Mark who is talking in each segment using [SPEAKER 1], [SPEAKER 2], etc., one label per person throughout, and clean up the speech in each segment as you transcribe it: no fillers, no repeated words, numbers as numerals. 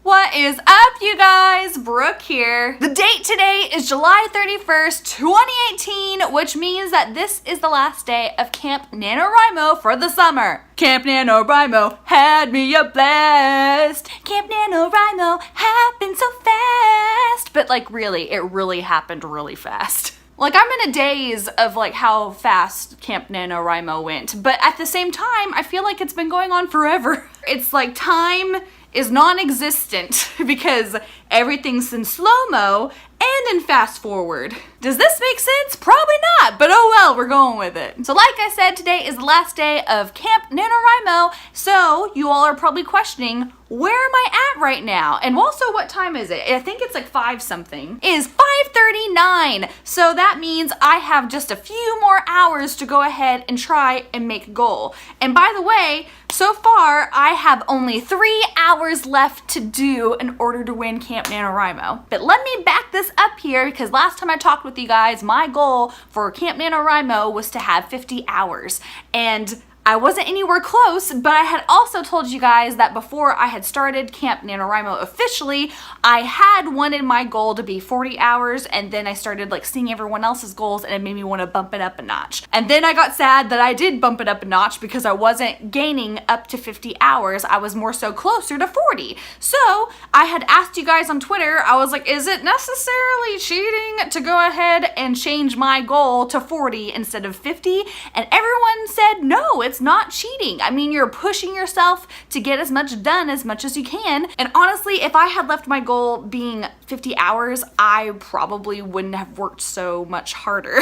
[SPEAKER 1] What is up, you guys? Brooke here. The date today is July 31st, 2018, which means that this is the last day of Camp NaNoWriMo for the summer. Camp NaNoWriMo had me a blast. Camp NaNoWriMo happened so fast. But like really, it really happened really fast. Like, I'm in a daze of like how fast Camp NaNoWriMo went, but at the same time, I feel like it's been going on forever. It's like time is non-existent because everything's in slow-mo and in fast forward. Does this make sense? Probably not, but oh well, we're going with it. So like I said, today is the last day of Camp NaNoWriMo, so you all are probably questioning, where am I at right now? And also, what time is it? I think it's like 5 something. It is 5:39, so that means I have just a few more hours to go ahead and try and make a goal. And by the way, so far, I have only 3 hours left to do in order to win Camp NaNoWriMo. But let me back this up here because last time I talked with you guys, my goal for Camp NaNoWriMo was to have 50 hours. And I wasn't anywhere close, but I had also told you guys that before I had started Camp NaNoWriMo officially, I had wanted my goal to be 40 hours, and then I started like seeing everyone else's goals and it made me want to bump it up a notch. And then I got sad that I did bump it up a notch because I wasn't gaining up to 50 hours, I was more so closer to 40. So I had asked you guys on Twitter, I was like, is it necessarily cheating to go ahead and change my goal to 40 instead of 50? And everyone said, no, it's not cheating. I mean, you're pushing yourself to get as much done as much as you can. And honestly, if I had left my goal being 50 hours, I probably wouldn't have worked so much harder.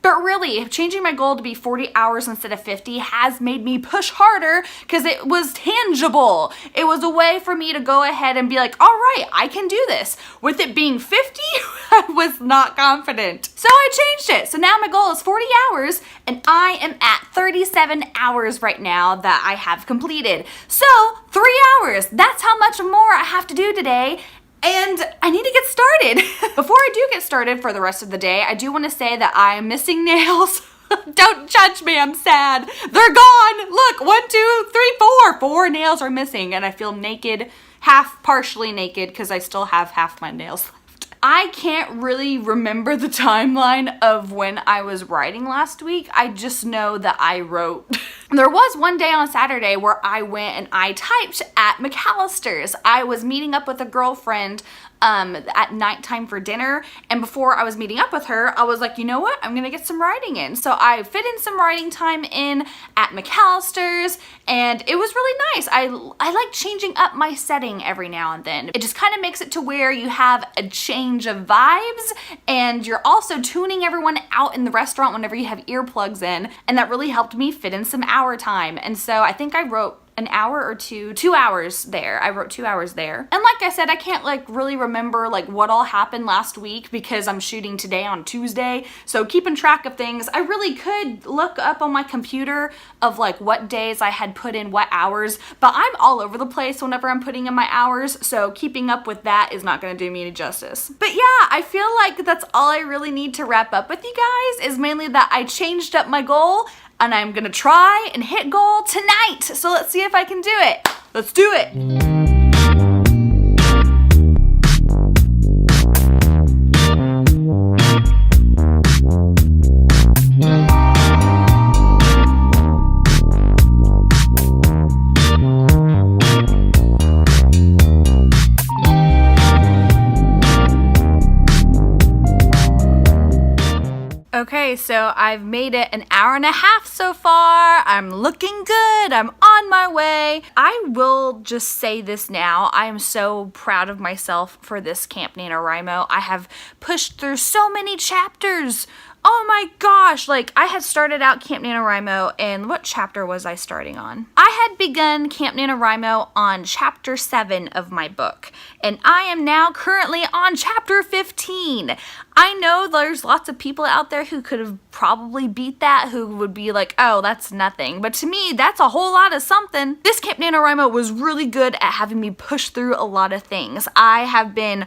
[SPEAKER 1] But really, changing my goal to be 40 hours instead of 50 has made me push harder because it was tangible. It was a way for me to go ahead and be like, all right, I can do this. With it being 50, I was not confident. So I changed it. So now my goal is 40 hours and I am at 37 hours right now that I have completed. So 3 hours, that's how much more I have to do today. And I need to get started. Before I do get started for the rest of the day, I do want to say that I'm missing nails. Don't judge me, I'm sad. They're gone. Look, 1, 2, 3, 4. 4 nails are missing and I feel naked, partially naked because I still have half my nails left. I can't really remember the timeline of when I was writing last week. I just know that I wrote. There was one day on Saturday where I went and I typed at McAllister's. I was meeting up with a girlfriend at nighttime for dinner, and before I was meeting up with her, I was like, you know what, I'm gonna get some writing in. So I fit in some writing time in at McAllister's, and it was really nice. I like changing up my setting every now and then. It just kind of makes it to where you have a change of vibes, and you're also tuning everyone out in the restaurant whenever you have earplugs in, and that really helped me fit in some hour time. And so I think I wrote an hour or 2 hours there. I wrote 2 hours there. And like I said, I can't like really remember like what all happened last week because I'm shooting today on Tuesday. So keeping track of things, I really could look up on my computer of like what days I had put in what hours, but I'm all over the place whenever I'm putting in my hours. So keeping up with that is not gonna do me any justice. But yeah, I feel like that's all I really need to wrap up with you guys is mainly that I changed up my goal and I'm gonna try and hit goal tonight. So let's see if I can do it. Let's do it. Okay, so I've made it an hour and a half so far. I'm looking good. I'm on my way. I will just say this now. I am so proud of myself for this Camp NaNoWriMo. I have pushed through so many chapters. Oh my gosh, like I had started out Camp NaNoWriMo, and what chapter was I starting on? I had begun Camp NaNoWriMo on chapter 7 of my book, and I am now currently on chapter 15. I know there's lots of people out there who could have probably beat that, who would be like, oh, that's nothing. But to me, that's a whole lot of something. This Camp NaNoWriMo was really good at having me push through a lot of things. I have been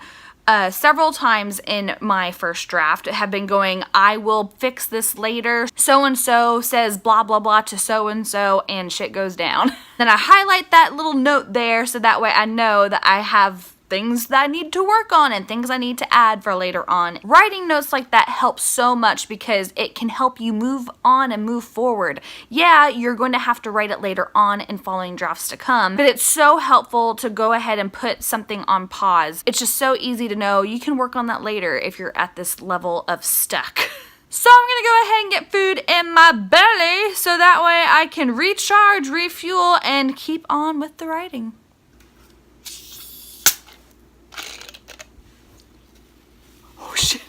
[SPEAKER 1] several times in my first draft have been going, I will fix this later. So-and-so says blah, blah, blah to so-and-so and shit goes down. Then I highlight that little note there so that way I know that I have things that I need to work on and things I need to add for later on. Writing notes like that helps so much because it can help you move on and move forward. Yeah, you're going to have to write it later on in following drafts to come, but it's so helpful to go ahead and put something on pause. It's just so easy to know you can work on that later if you're at this level of stuck. So I'm gonna go ahead and get food in my belly so that way I can recharge, refuel, and keep on with the writing. Oh shit.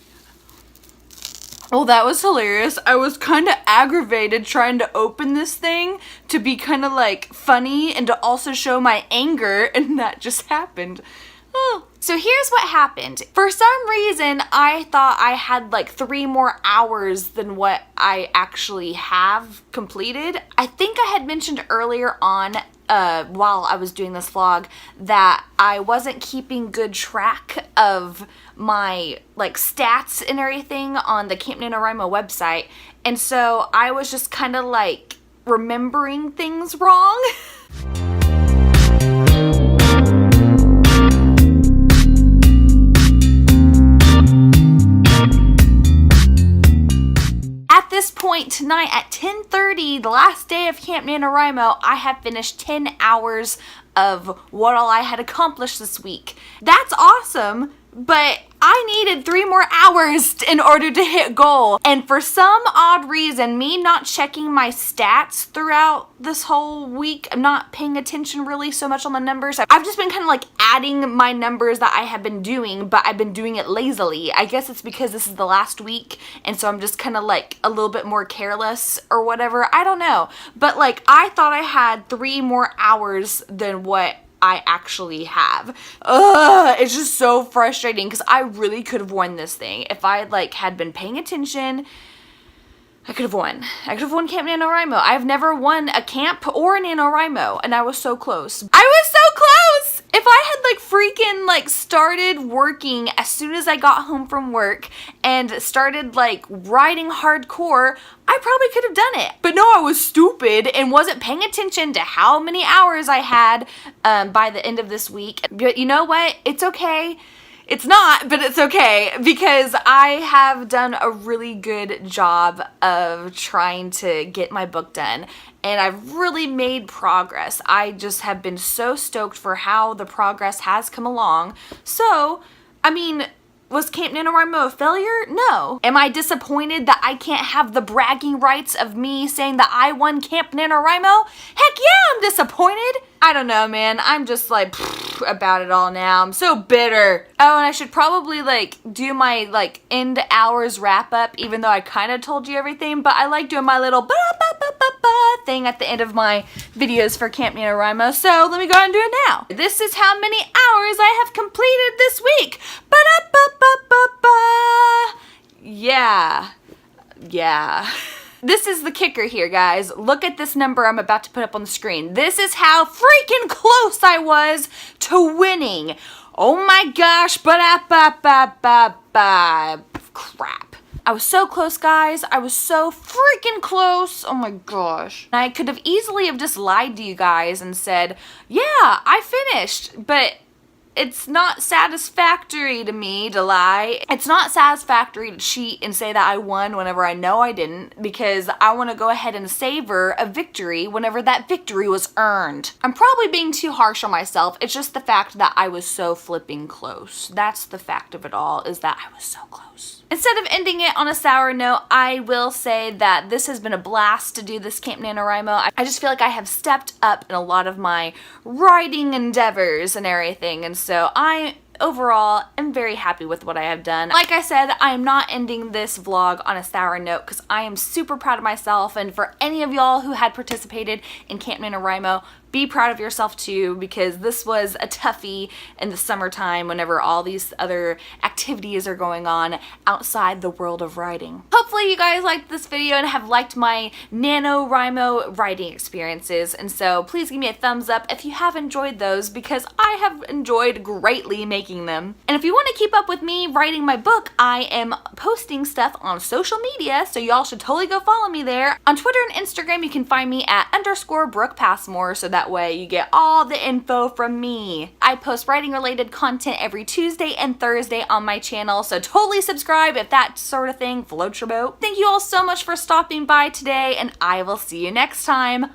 [SPEAKER 1] Oh, that was hilarious. I was kind of aggravated trying to open this thing to be kind of like funny and to also show my anger, and that just happened. Oh. So here's what happened. For some reason, I thought I had like 3 more hours than what I actually have completed. I think I had mentioned earlier on while I was doing this vlog that I wasn't keeping good track of my like stats and everything on the Camp NaNoWriMo website. And so I was just kind of like remembering things wrong. At this point tonight at 10:30, the last day of Camp NaNoWriMo, I have finished 10 hours of what all I had accomplished this week. That's awesome, but I needed 3 more hours in order to hit goal. And for some odd reason, me not checking my stats throughout this whole week, I'm not paying attention really so much on the numbers. I've just been kind of like adding my numbers that I have been doing, but I've been doing it lazily. I guess it's because this is the last week, and so I'm just kind of like a little bit more careless or whatever. I don't know. But like, I thought I had 3 more hours than what I actually have. Ugh, it's just so frustrating because I really could have won this thing. If I like had been paying attention, I could have won. I could have won Camp NaNoWriMo. I've never won a camp or a NaNoWriMo, and I was so close. I was so close! If I had like freaking like started working as soon as I got home from work and started like writing hardcore, I probably could have done it. But no, I was stupid and wasn't paying attention to how many hours I had by the end of this week. But you know what? It's okay. It's not, but it's okay because I have done a really good job of trying to get my book done, and I've really made progress. I just have been so stoked for how the progress has come along. So, I mean, was Camp NaNoWriMo a failure? No. Am I disappointed that I can't have the bragging rights of me saying that I won Camp NaNoWriMo? Heck yeah, I'm disappointed. I don't know, man. I'm just like about it all now. I'm so bitter. Oh, and I should probably like do my like end hours wrap up, even though I kind of told you everything, but I like doing my little thing at the end of my videos for Camp NaNoWriMo, so let me go ahead and do it now. This is how many hours I have completed this week. Yeah. This is the kicker here, guys. Look at this number I'm about to put up on the screen. This is how freaking close I was to winning. Oh my gosh, crap. I was so close, guys. I was so freaking close. Oh my gosh. I could have easily have just lied to you guys and said, yeah, I finished, but it's not satisfactory to me to lie. It's not satisfactory to cheat and say that I won whenever I know I didn't, because I want to go ahead and savor a victory whenever that victory was earned. I'm probably being too harsh on myself. It's just the fact that I was so flipping close. That's the fact of it all, is that I was so close. Instead of ending it on a sour note, I will say that this has been a blast to do this Camp NaNoWriMo. I just feel like I have stepped up in a lot of my writing endeavors and everything, and so I overall am very happy with what I have done. Like I said, I am not ending this vlog on a sour note because I am super proud of myself, and for any of y'all who had participated in Camp NaNoWriMo, be proud of yourself too, because this was a toughie in the summertime whenever all these other activities are going on outside the world of writing. Hopefully you guys liked this video and have liked my NaNoWriMo writing experiences, and so please give me a thumbs up if you have enjoyed those, because I have enjoyed greatly making them. And if you want to keep up with me writing my book, I am posting stuff on social media, so y'all should totally go follow me there. On Twitter and Instagram you can find me at _BrookePassmore, so that That way you get all the info from me. I post writing related content every Tuesday and Thursday on my channel, so totally subscribe if that sort of thing floats your boat. Thank you all so much for stopping by today, and I will see you next time.